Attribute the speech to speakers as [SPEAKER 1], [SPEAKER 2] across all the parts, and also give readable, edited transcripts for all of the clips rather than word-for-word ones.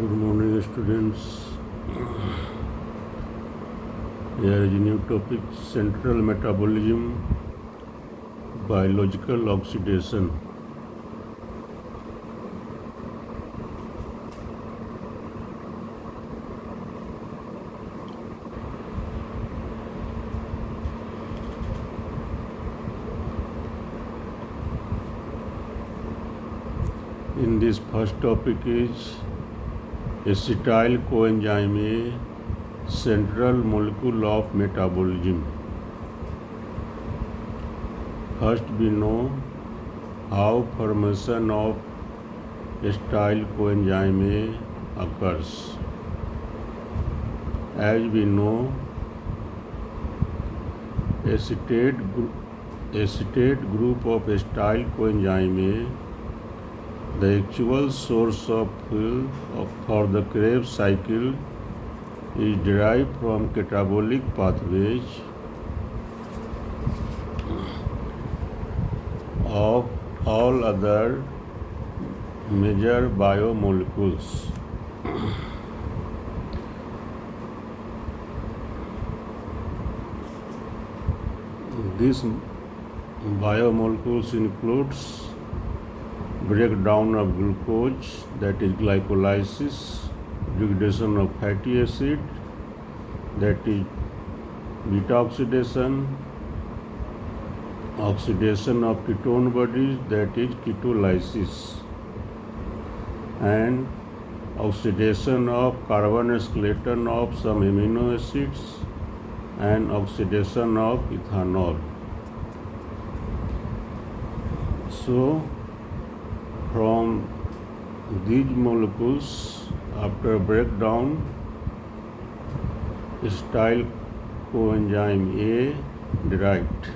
[SPEAKER 1] Good morning, students. Here is a new topic: central metabolism, biological oxidation. In this first topic is acetyl coenzyme A, central molecule of metabolism. First, we know how formation of acetyl coenzyme A occurs. As we know, acetate group of acetyl coenzyme A, the actual source of fuel for the Krebs cycle, is derived from catabolic pathways of all other major biomolecules. These biomolecules includes breakdown of glucose, that is glycolysis, degradation of fatty acid, that is beta oxidation, oxidation of ketone bodies, that is ketolysis, and oxidation of carbon skeleton of some amino acids, and oxidation of ethanol. So, from these molecules, after breakdown, acetyl coenzyme A derived.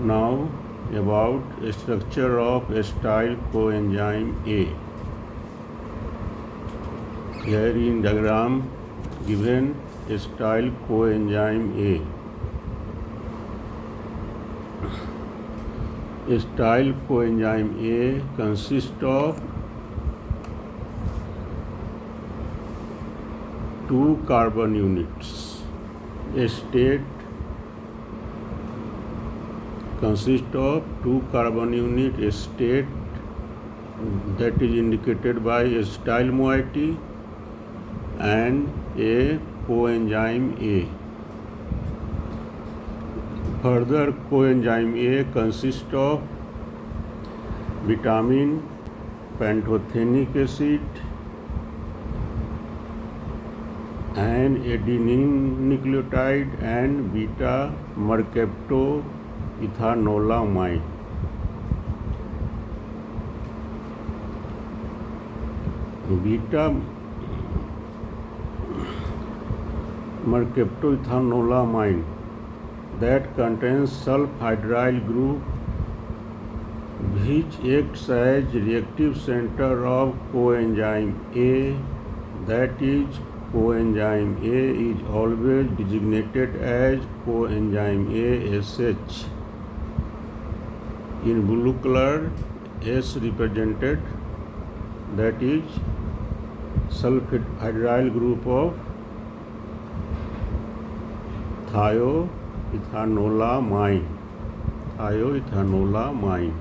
[SPEAKER 1] Now about structure of acetyl coenzyme A. Here in diagram given acetyl coenzyme A. Acetyl coenzyme A consists of two carbon units. Acetate consists of two carbon unit acetate, that is indicated by acetyl moiety, and a coenzyme A. Further, coenzyme A consists of vitamin, pantothenic acid, and adenine nucleotide, and beta mercaptoethanolamine. Beta mercaptoethanolamine that contains sulfhydryl group, which acts as reactive center of coenzyme A, that is, coenzyme A is always designated as coenzyme A SH. In blue color, S represented, that is sulfhydryl group of thioethanolamine.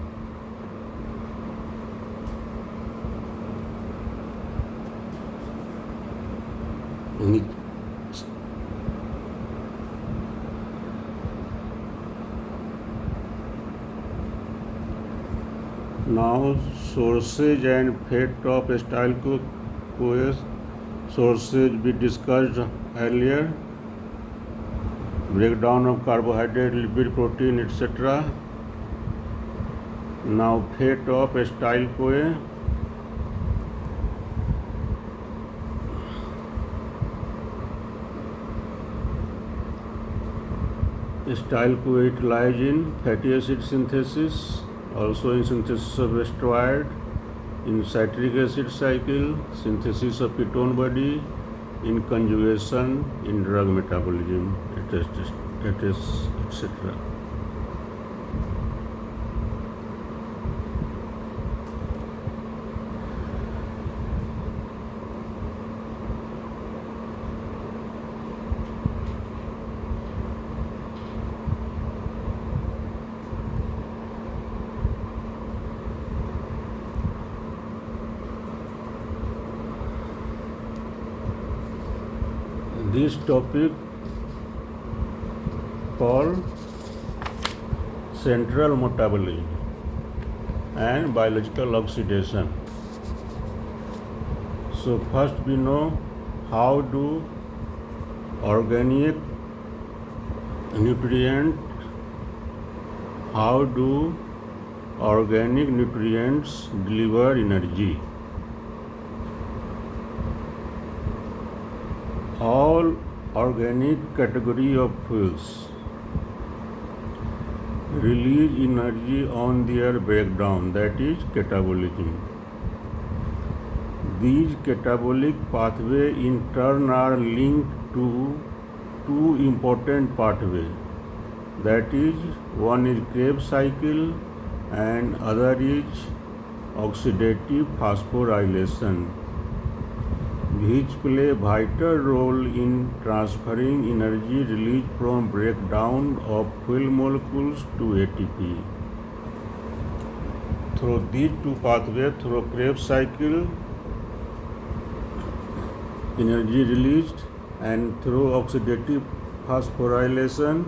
[SPEAKER 1] Now, sources and fate of acetyl CoA. Sources we discussed earlier: breakdown of carbohydrate, lipid, protein, etc. Now, fate of acetyl CoA. Acetyl CoA utilized in fatty acid synthesis, also in synthesis of steroid, in citric acid cycle, synthesis of ketone body, in conjugation, in drug metabolism, etc. this topic called central metabolism and biological oxidation. So first we know how do organic nutrients deliver energy. All organic category of fuels release energy on their breakdown, that is catabolism. These catabolic pathways in turn are linked to two important pathways, that is, one is Krebs cycle and other is oxidative phosphorylation, which play a vital role in transferring energy released from breakdown of fuel molecules to ATP. Through these two pathways, through Krebs cycle, energy released, and through oxidative phosphorylation,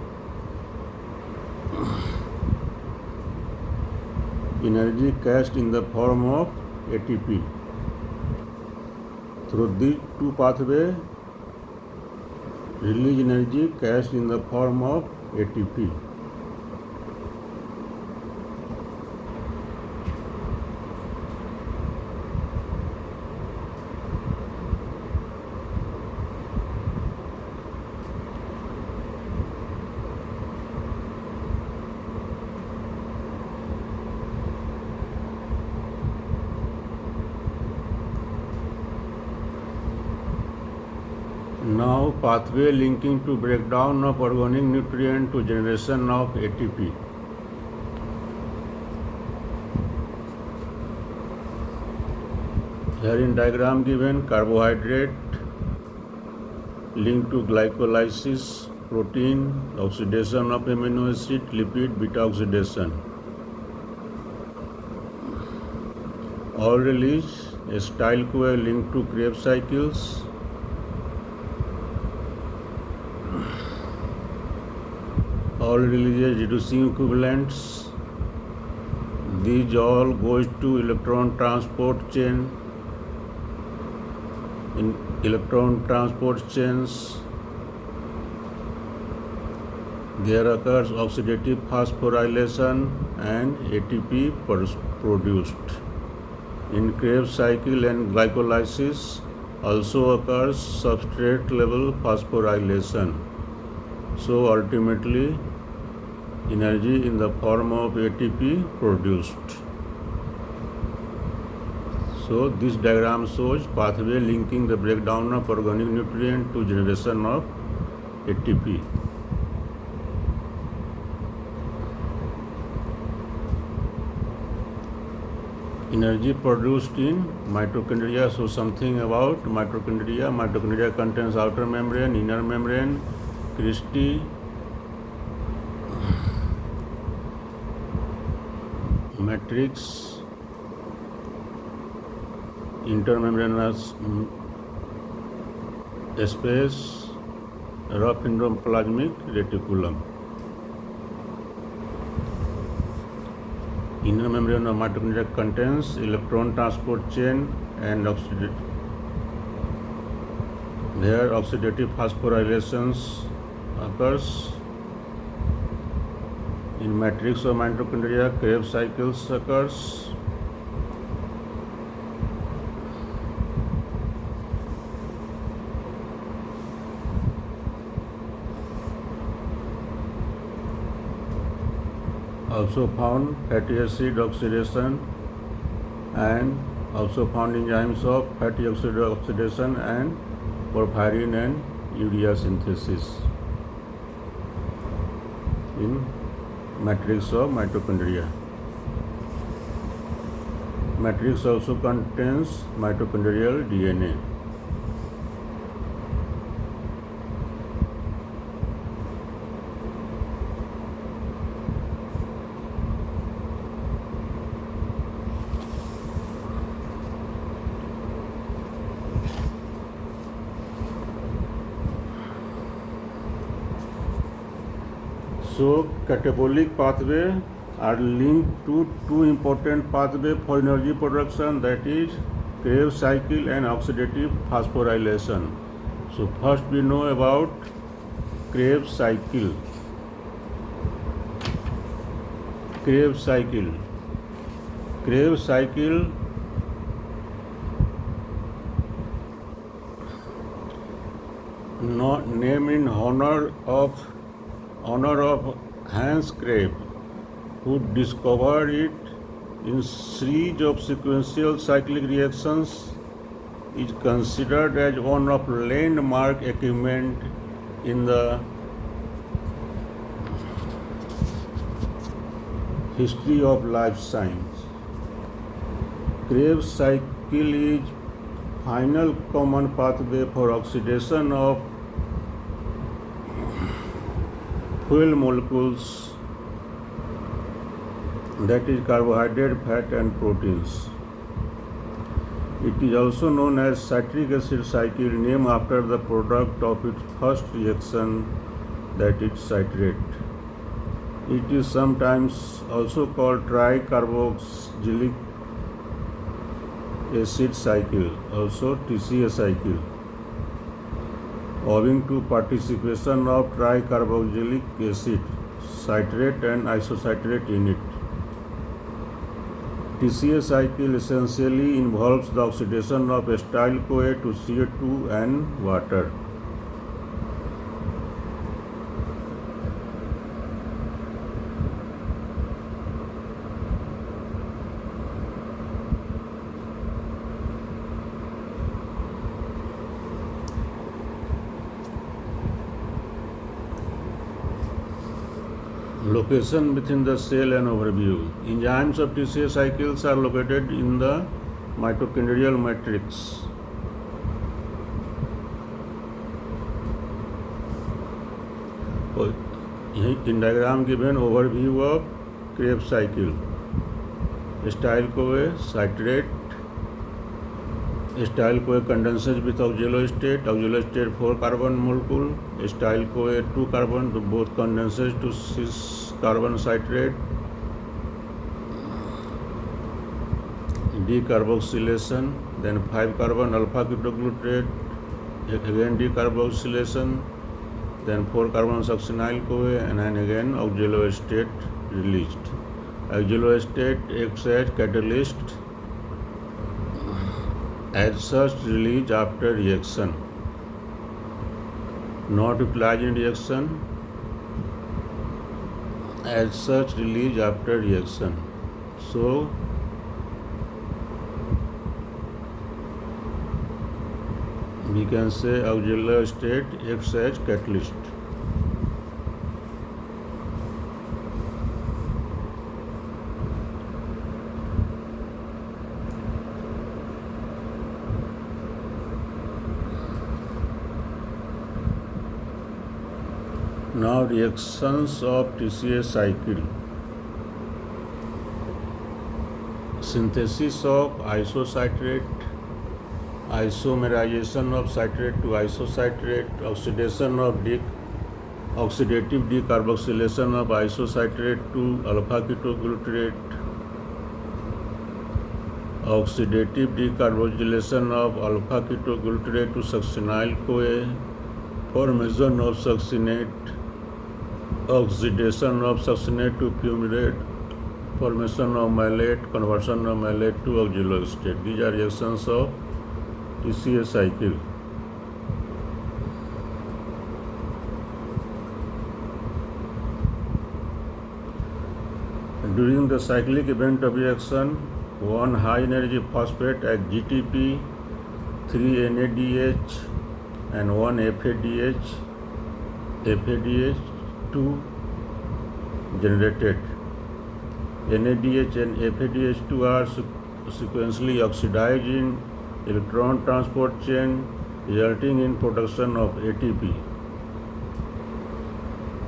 [SPEAKER 1] energy cast in the form of ATP. Through these two pathways, release energy cast in the form of ATP. Now pathway linking to breakdown of organic nutrient to generation of ATP. Here in diagram given, carbohydrate linked to glycolysis, protein, oxidation of amino acid, lipid, beta oxidation. All release, acetyl-CoA linked to Krebs cycles. All releases reducing equivalents. These all goes to electron transport chain. In electron transport chains, there occurs oxidative phosphorylation and ATP produced. In Krebs cycle and glycolysis also occurs substrate level phosphorylation. So ultimately, energy in the form of ATP produced. So this diagram shows pathway linking the breakdown of organic nutrient to generation of ATP. Energy produced in mitochondria. So something about mitochondria. Mitochondria contains outer membrane, inner membrane, cristae, matrix, intermembranous space, rough endoplasmic reticulum. Inner membrane of mitochondria contains electron transport chain and oxidative phosphorylations occurs. In matrix of mitochondria, Krebs cycles occurs. Also found fatty acid oxidation and also found enzymes of fatty acid oxidation and porphyrin and urea synthesis in matrix of mitochondria. Matrix also contains mitochondrial DNA. So catabolic pathway are linked to two important pathways for energy production, that is Krebs cycle and oxidative phosphorylation. So first we know about Krebs cycle. Krebs cycle. Krebs cycle named in honor of Hans Krebs, who discovered it in series of sequential cyclic reactions, is considered as one of landmark achievement in the history of life science. Krebs cycle is final common pathway for oxidation of fuel molecules, that is carbohydrate, fat and proteins. It is also known as citric acid cycle, named after the product of its first reaction, that is citrate. It is sometimes also called tricarboxylic acid cycle, also TCA cycle, owing to participation of tricarboxylic acid, citrate and isocitrate in it. TCA cycle essentially involves the oxidation of acetyl-CoA to CO2 and water. Location within the cell and overview. Enzymes of TCA cycles are located in the mitochondrial matrix. In diagram given overview of Krebs cycle. Acetyl-CoA, citrate. Acetyl-CoA condenses with auxiliary state. Auxiliary state 4 carbon molecule. Acetyl-CoA 2 carbon, both condenses to 6 carbon citrate. Decarboxylation, then 5 carbon alpha ketoglutarate, again decarboxylation, then 4 carbon succinyl-CoA, and then again auxiliary state released. Auxiliary state acts as catalyst, as such release after reaction, not utilized in reaction, as such release after reaction. So we can say auxiliary state acts as catalyst. Now reactions of TCA cycle. Synthesis of isocitrate, isomerization of citrate to isocitrate, oxidation of oxidative decarboxylation of isocitrate to alpha ketoglutarate, oxidative decarboxylation of alpha ketoglutarate to succinyl-CoA, formation of succinate, oxidation of succinate to fumarate, formation of malate, conversion of malate to auxiliary state. These are reactions of TCA cycle. During the cyclic event of reaction, one high energy phosphate at GTP, 3 NADH and 1 FADH2 generated. NADH and FADH2 are sequentially oxidized in electron transport chain, resulting in production of ATP.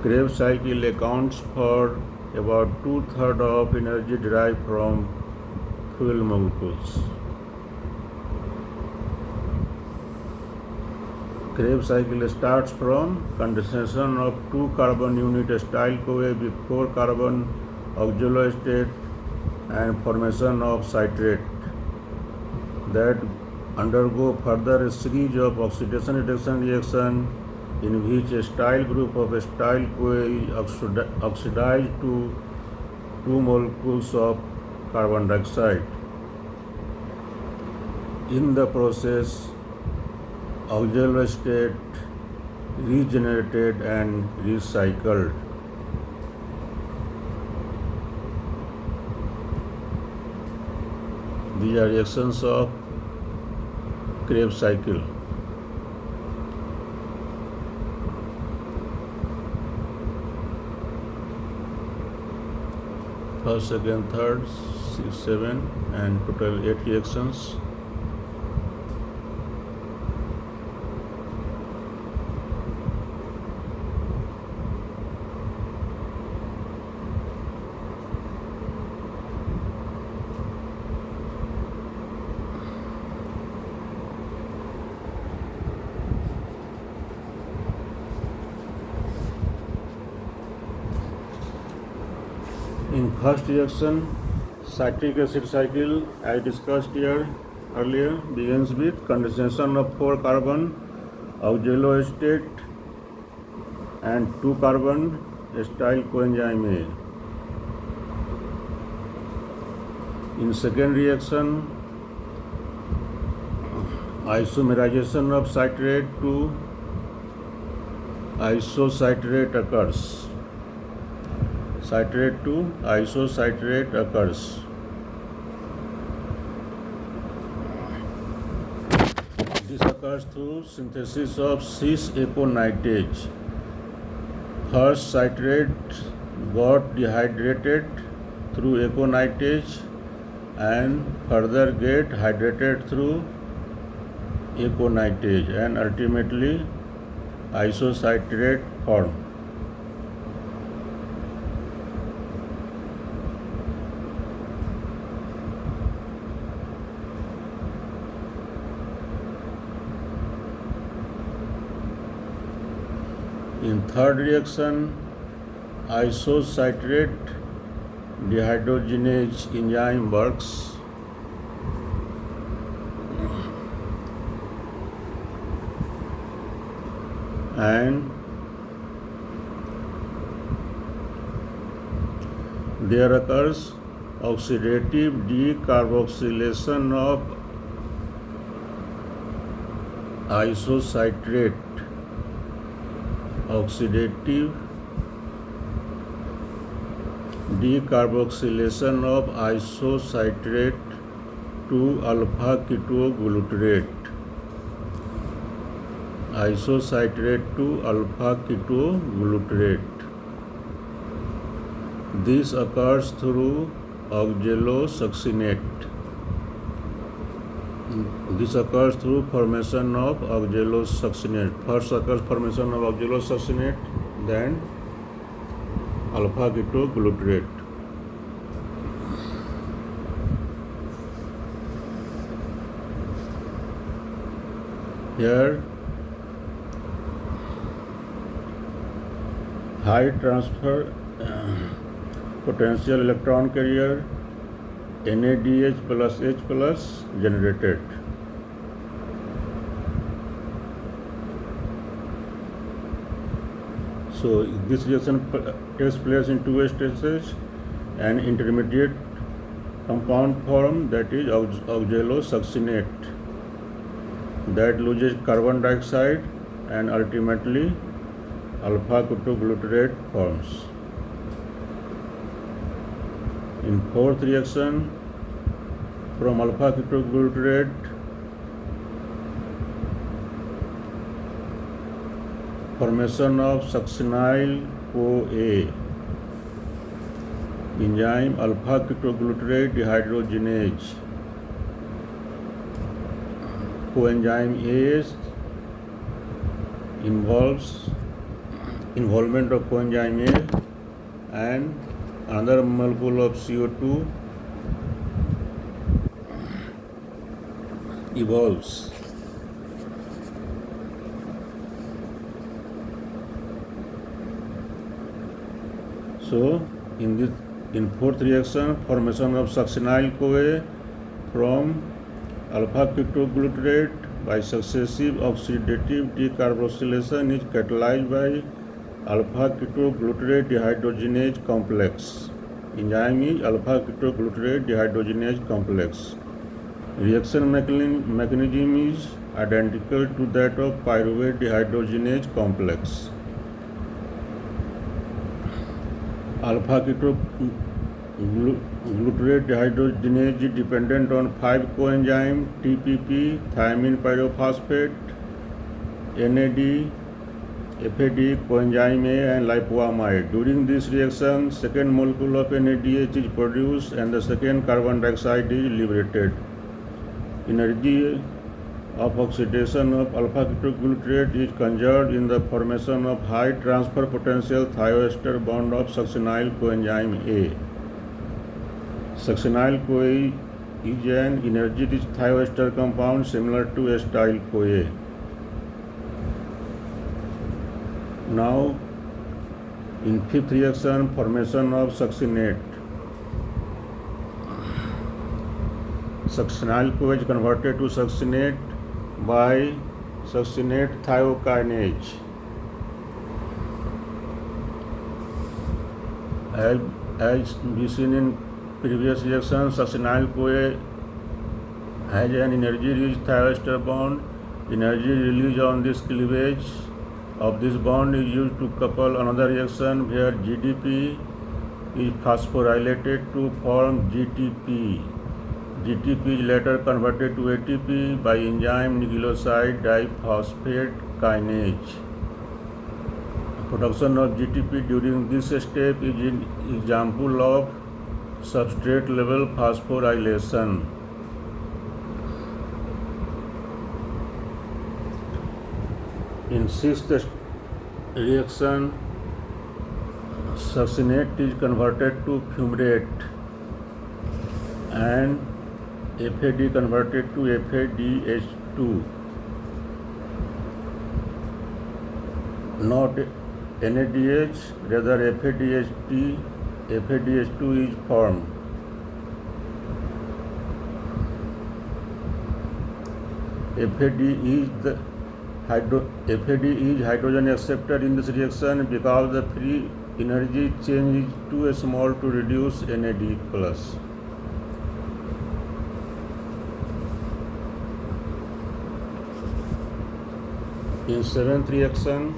[SPEAKER 1] Krebs cycle accounts for about 2/3 of energy derived from fuel molecules. Krebs cycle starts from condensation of 2 carbon unit acyl CoA with 4 carbon oxaloacetate and formation of citrate that undergo further a series of oxidation reduction reaction in which a acyl group of acyl CoA is oxidized to 2 molecules of carbon dioxide. In the process, oxaloacetate regenerated and recycled. These are reactions of Krebs cycle. First, second, third, 6, 7 and total 8 reactions. In first reaction, citric acid cycle, as discussed here earlier, begins with condensation of 4 carbon oxaloacetate and 2 carbon acyl coenzyme A. In second reaction, isomerization of citrate to isocitrate occurs. Citrate to isocitrate occurs. This occurs through synthesis of cis-aconitase. First, citrate got dehydrated through aconitase and further get hydrated through aconitase and ultimately isocitrate form. In third reaction, isocitrate dehydrogenase enzyme works and there occurs oxidative decarboxylation of isocitrate. Oxidative decarboxylation of isocitrate to alpha ketoglutarate. Isocitrate to alpha ketoglutarate. This occurs through oxalosuccinate. This occurs through formation of oxalosuccinate. First occurs formation of oxalosuccinate, then alpha ketoglutarate. Here, high transfer potential electron carrier NADH plus H plus generated. So this reaction takes place in 2 stages. An intermediate compound form, that is oxalosuccinate, that loses carbon dioxide and ultimately alpha ketoglutarate forms. In fourth reaction, from alpha ketoglutarate formation of succinyl CoA enzyme alpha ketoglutarate dehydrogenase. Coenzyme A involvement of coenzyme A and another molecule of CO2 evolves. So in fourth reaction, formation of succinyl-CoA from alpha-ketoglutarate by successive oxidative decarboxylation is catalyzed by alpha-ketoglutarate dehydrogenase complex. Enzyme is alpha-ketoglutarate dehydrogenase complex. Reaction mechanism is identical to that of pyruvate dehydrogenase complex. Alpha-ketoglutarate dehydrogenase is dependent on 5 coenzymes TPP, thiamine pyrophosphate, NAD, FAD, coenzyme A, and lipoamide. During this reaction, second molecule of NADH is produced and the second carbon dioxide is liberated. Energy of oxidation of alpha-ketoglutarate is conserved in the formation of high transfer potential thioester bond of succinyl coenzyme A. Succinyl-CoA is an energy-rich thioester compound similar to acetyl-CoA. Now, in fifth reaction, formation of succinate. Succinyl-CoA is converted to succinate by succinate thiokinase. As we seen in previous reaction, succinyl-CoA has an energy-rich thioester bond. Energy released on this cleavage of this bond is used to couple another reaction where GDP is phosphorylated to form GTP. GTP is later converted to ATP by enzyme nucleoside diphosphate kinase. Production of GTP during this step is an example of substrate level phosphorylation. In sixth reaction, succinate is converted to fumarate and FAD converted to FADH2. Not NADH, rather FADH2 is formed. FAD is hydrogen acceptor in this reaction because the free energy change is too small to reduce NAD+. In seventh reaction,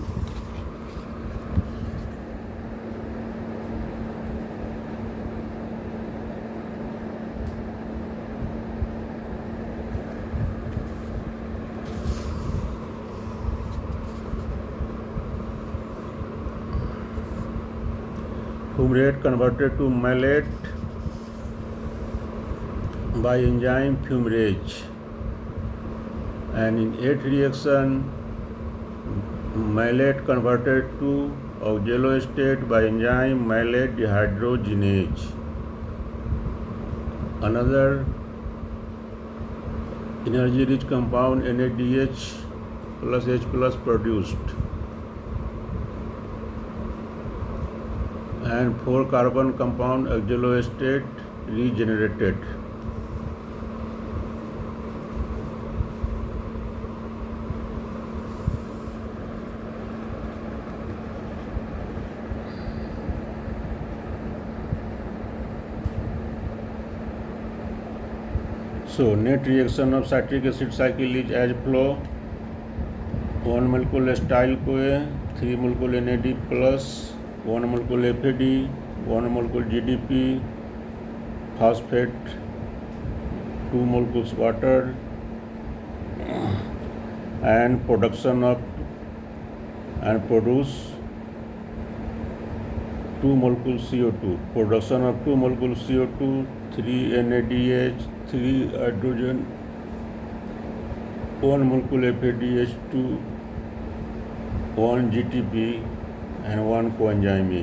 [SPEAKER 1] fumarate converted to malate by enzyme fumarase, and in eighth reaction, malate converted to oxaloacetate by enzyme malate dehydrogenase. Another energy-rich compound NADH plus H plus produced, and 4 carbon compound oxaloacetate regenerated. So net reaction of citric acid cycle is as follow: 1 molecule acetyl-CoA, 3 molecule NAD plus, 1 molecule FAD, 1 molecule GDP, phosphate, 2 molecules water, and produce 2 molecules CO2. Production of 2 molecules CO2, 3 NADH, 3 hydrogen, 1 molecule FADH2, 1 GTP, and 1 coenzyme A.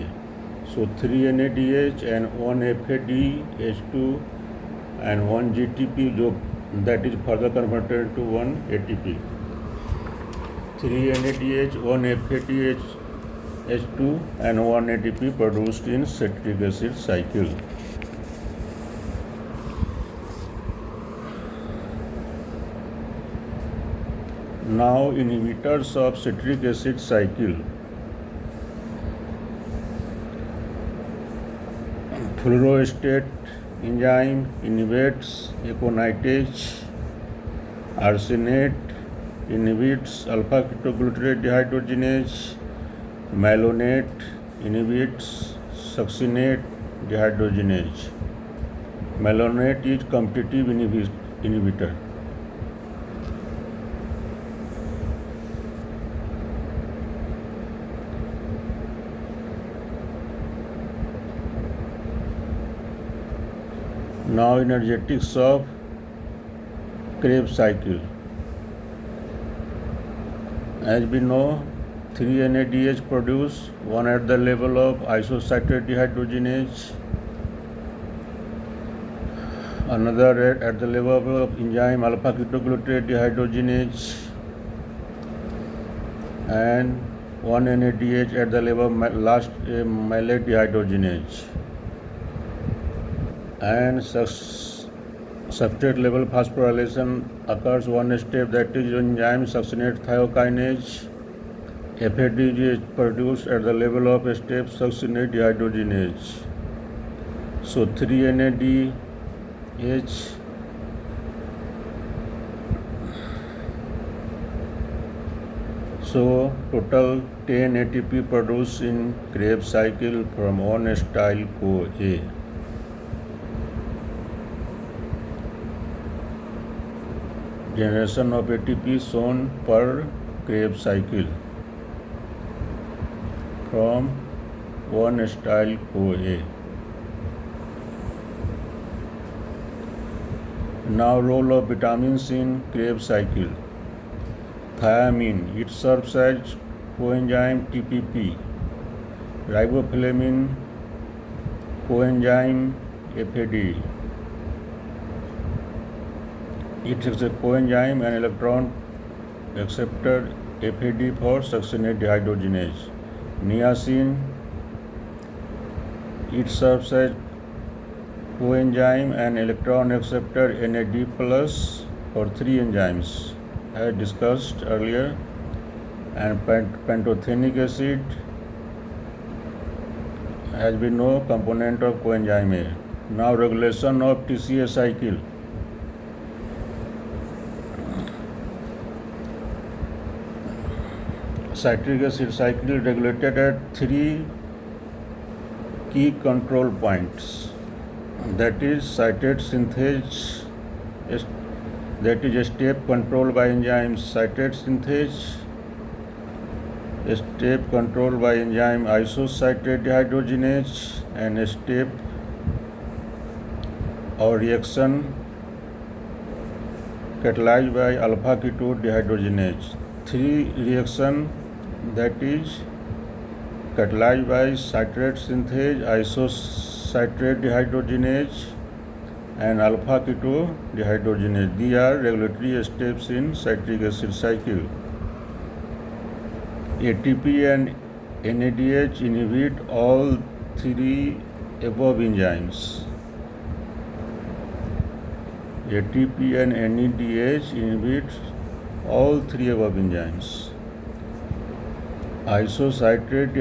[SPEAKER 1] So 3 NADH and 1 FADH2 and 1 GTP, that is further converted to 1 ATP. 3 NADH, 1 FADH, H2 and 1 ATP produced in citric acid cycle. Now inhibitors of citric acid cycle. Fluoroacetate enzyme inhibits aconitase. Arsenate inhibits alpha-ketoglutarate dehydrogenase. Malonate inhibits succinate dehydrogenase. Malonate is competitive inhibitor. Now energetics of Krebs cycle. As we know, 3 NADH produced, one at the level of isocitrate dehydrogenase, another at the level of enzyme alpha-ketoglutarate dehydrogenase, and 1 NADH at the level of malate dehydrogenase. And substrate level phosphorylation occurs one step, that is enzyme succinate thiokinase. FAD is produced at the level of step succinate dehydrogenase. So 3 NADH so total 10 ATP produced in Krebs cycle from one acyl CoA. Generation of ATP shown per Krebs cycle from one acyl CoA. Now role of vitamins in Krebs cycle. Thiamine, it serves as coenzyme TPP. Riboflavin, coenzyme FAD. It is a coenzyme and electron acceptor FAD for succinate dehydrogenase. Niacin, it serves as coenzyme and electron acceptor NAD plus for 3 enzymes as discussed earlier. And pantothenic acid, as we know, component of coenzyme A. Now regulation of TCA cycle. Citric acid cycle regulated at 3 key control points, that is citrate synthase, that is a step controlled by enzyme citrate synthase, a step controlled by enzyme isocitrate dehydrogenase, and a step or reaction catalyzed by alpha-keto dehydrogenase. 3 reaction, that is catalyzed by citrate synthase, isocitrate dehydrogenase, and alpha-keto dehydrogenase. These are regulatory steps in citric acid cycle. ATP and NADH inhibit all 3 above enzymes. ATP and NADH inhibit all 3 above enzymes. Isocitrate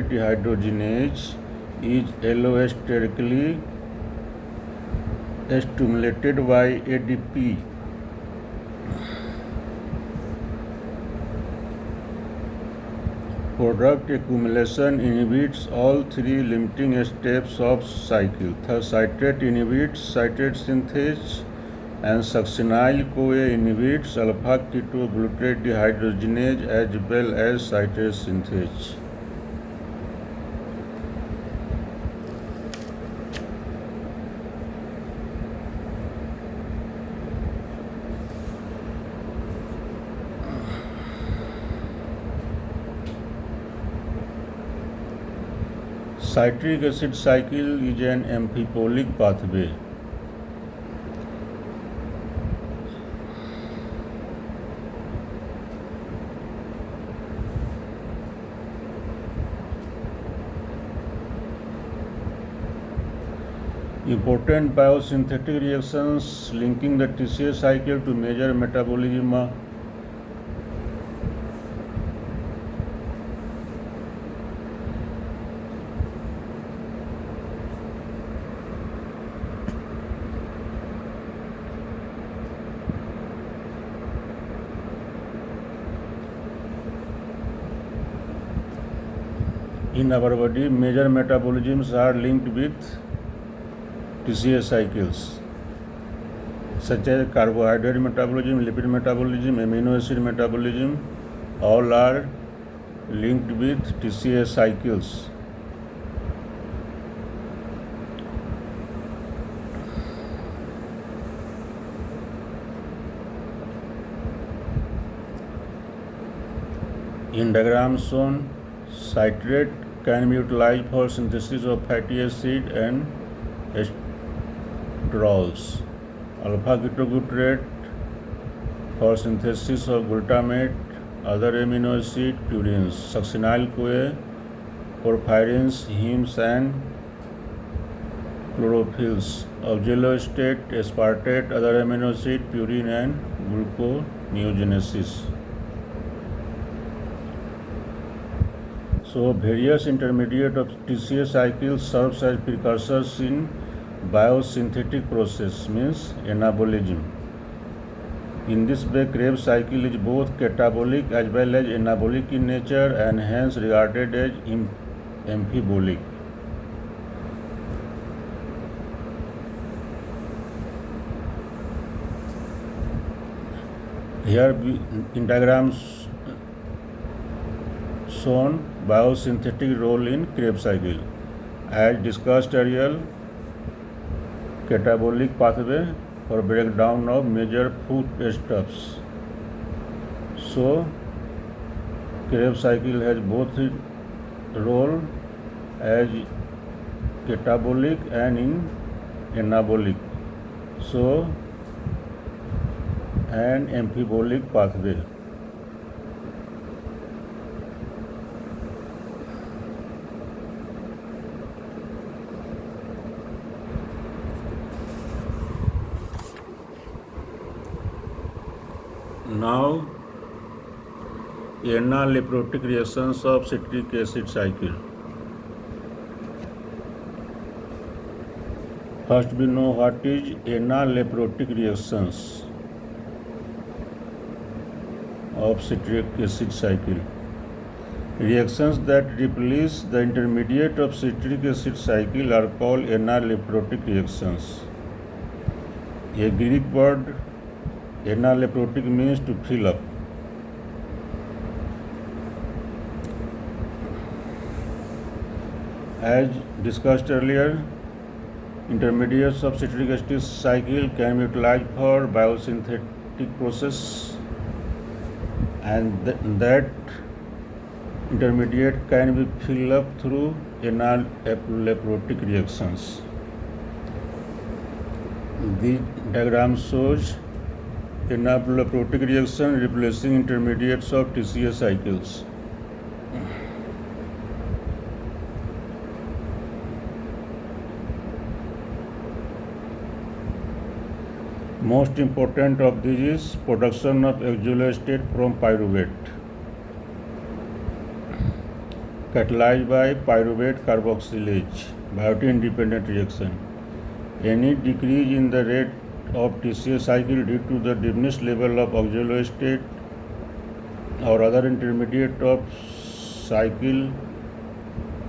[SPEAKER 1] dehydrogenase is allosterically stimulated by ADP. Product accumulation inhibits all 3 limiting steps of cycle. Thus, citrate inhibits citrate synthase, and succinyl CoA inhibits alpha-ketoglutarate dehydrogenase as well as citrate synthase. Citric acid cycle is an amphipolic pathway. Important biosynthetic reactions linking the TCA cycle to major metabolism in our body. Major metabolisms are linked with TCA cycles, such as carbohydrate metabolism, lipid metabolism, amino acid metabolism, all are linked with TCA cycles. In diagram shown, citrate can be utilized for synthesis of fatty acid and esterols. Alpha ketoglutarate for synthesis of glutamate, other amino acid purines. Succinyl-CoA, porphyrins, heme and chlorophylls. Oxaloacetate, aspartate, other amino acid purine and gluconeogenesis. So various intermediate of TCA cycles serves as precursors in biosynthetic process, means anabolism. In this way, Krebs cycle is both catabolic as well as anabolic in nature and hence regarded as amphibolic. Here in diagrams shown biosynthetic role in Krebs cycle. As discussed earlier, catabolic pathway for breakdown of major foodstuffs. So, Krebs cycle has both role as catabolic and in anabolic. So, an amphibolic pathway. Now, analeptotic reactions of citric acid cycle. First, we know what is analeptotic reactions of citric acid cycle. Reactions that replace the intermediate of citric acid cycle are called analeptotic reactions. A Greek word, analeptotic, means to fill up. As discussed earlier, intermediates of citric acid cycle can be utilized for biosynthetic process, and that intermediate can be filled up through analeptotic reactions. The diagram shows analeptotic reaction replacing intermediates of TCA cycles. Most important of these is production of oxaloacetate from pyruvate, catalyzed by pyruvate carboxylase, biotin-dependent reaction. Any decrease in the rate of TCA cycle due to the diminished level of oxaloacetate or other intermediate of cycle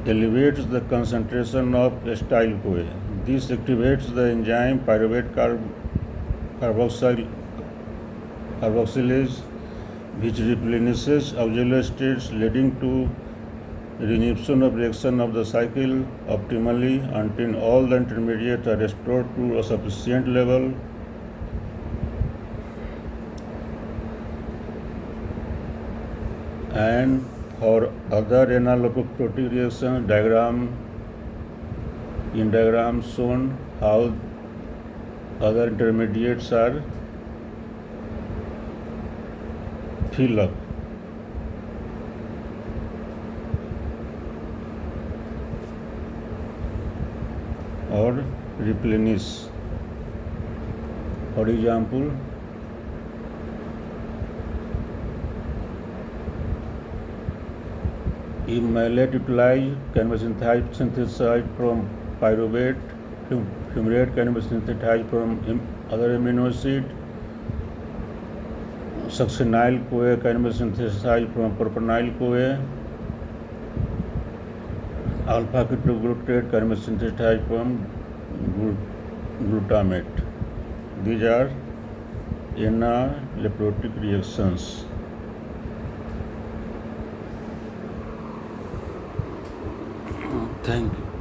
[SPEAKER 1] elevates the concentration of acetyl-CoA. This activates the enzyme pyruvate carboxylase, which replenishes oxaloacetate, leading to resumption of reaction of the cycle optimally until all the intermediates are restored to a sufficient level. And for other analeptotic reactions, in diagram shown how other intermediates are filled up. Or replenish. For example, if malate utilized can be synthesized from pyruvate, fumarate can be synthesized from other amino acid, succinyl CoA can be synthesized from propanyl CoA, alpha ketoglutarate can be synthesized from glutamate. These are anaphylactic reactions. Thank you.